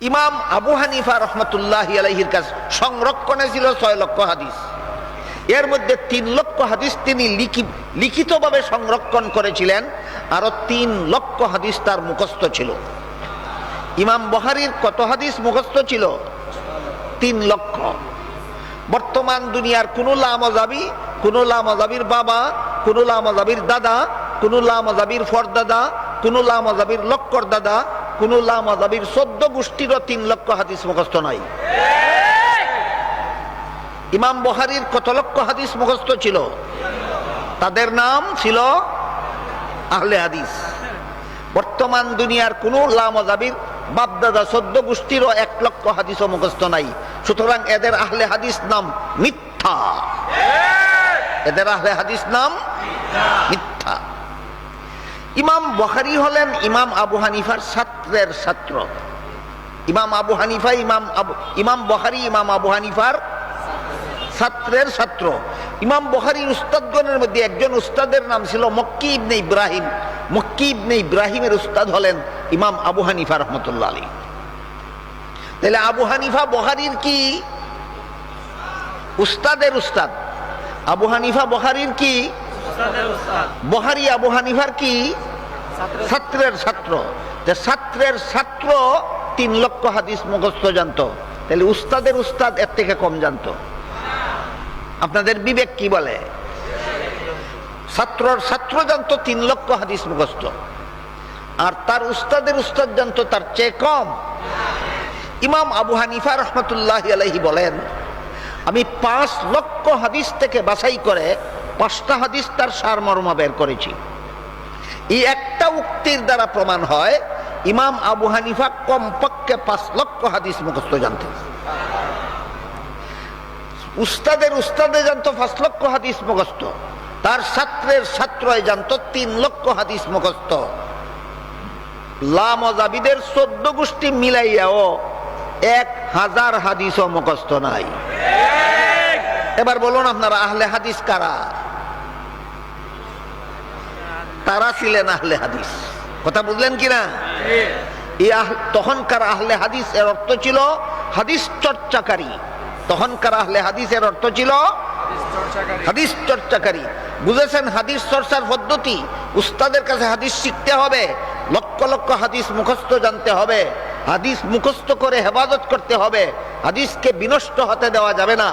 ইমাম আবু হানিফা রহমতুল্লাহ আলাইহির কাছে সংরক্ষণে ছিল 6 লক্ষ হাদিস। এর মধ্যে 3 লক্ষ হাদিস তিনি লিখিতভাবে সংরক্ষণ করেছিলেন, আরো 3 লক্ষ হাদিস তার মুখস্থ ছিল। ইমাম বুখারীর কত হাদিস মুখস্থ ছিল? 3 লক্ষ। বর্তমান দুনিয়ার কোন লামাযাবি, কোন লামাযাবির বাবা, কোন লামাযাবির দাদা, কোন লামাযাবির ফরদাদা, কোন লামাযাবির লক্কর দাদা, কোন লামাযাবির 14 গোষ্ঠীরও 3 লক্ষ হাদিস মুখস্থ নাই। ইমাম বুখারীর কত লক্ষ হাদিস মুখস্থ ছিল? তাদের নাম ছিল আহলে হাদিস। বর্তমান দুনিয়ার কোন লামাযাবির বাপদাদা 14 গোষ্ঠীরও 1 লক্ষ হাদিসও মুখস্থ নাই। সুতরাং এদের আহলে হাদিস নাম মিথ্যা। এদের আহলে হাদিস নাম মিথ্যা। ইমাম বুখারী হলেন ইমাম আবু হানিফার ছাত্রের ছাত্র। ইমাম আবু হানিফা ইমাম বুখারী ইমাম আবু হানিফার ছাত্রের ছাত্র। ইমাম বুখারীর উস্তাদগণের মধ্যে একজন উস্তাদের নাম ছিল মক্কি ইবনে ইব্রাহিম। মক্কি ইবনে ইব্রাহিমের উস্তাদ হলেন ইমাম আবু হানিফা রহমতুল্লাহ আলাইহি। তাহলে আবু হানিফা বুখারীর কি উস্তাদের উস্তাদ, আবু হানিফা বুখারীর কি বুখারী আবু হানিফার কি ছাত্রের ছাত্র। যে ছাত্রের ছাত্র 3 লক্ষ হাদিস মুখস্থ জানতো, তাহলে উস্তাদের উস্তাদ এর থেকে কম জানতো? আপনাদের বিবেক কি বলে? ছাত্রর ছাত্র জানতো 3 লক্ষ হাদিস মুখস্থ, আর তার উস্তাদের উস্তাদ জানতো তার চেয়ে কম। ইমাম আবু হানিফা রহমতুল্লাহ আলাইহি বলেন, আমি 5 লক্ষ হাদিস থেকে বাছাই করে 5টা হাদিস তার সারমর্ম বের করেছি। এই একটা উক্তির দ্বারা প্রমাণ হয় ইমাম আবু হানিফা কমপক্ষে 5 লক্ষ হাদিস মুখস্থ জানতেন। উস্তাদের উস্তাদে জানতো 5 লক্ষ হাদিস মুখস্থ, তার ছাত্রের ছাত্রই জানতো 3 লক্ষ হাদিস মুখস্থ। লামাযাবিদের 14 গোষ্ঠী মিলাইয়াও 1000 হাদিসও মুখস্থ নাই। এবার বলুন আপনারা আহলে হাদিস কারা? তারা ছিলেন আহলে হাদিস। কথা বুঝলেন কিনা? তখনকার আহলে হাদিস এর অর্থ ছিল হাদিস চর্চাকারী। তখনকার আহলে হাদিসের অর্থ ছিল হাদিস চর্চাকারী। বুঝেছেন হাদিস চর্চার পদ্ধতি? উস্তাদের কাছে হাদিস শিখতে হবে, লক্ষ লক্ষ হাদিস মুখস্থ জানতে হবে, হাদিস মুখস্থ করে হেফাজত করতে হবে, হাদিসকে বিনষ্ট হতে দেওয়া যাবে না।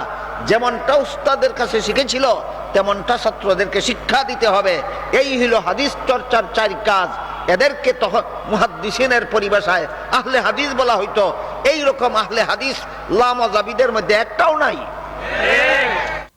যেমনটা উস্তাদের কাছে শিখেছিল তেমনটা ছাত্রদেরকে শিক্ষা দিতে হবে। এই হলো হাদিস চর্চার 4 কাজ। এদেরকে তখন মুহাদ্দিসিনের পরিভাষায় আহলে হাদিস বলা হইতো। এই রকম আহলে হাদিস লামাযাবিদের মধ্যে একটাও নাই।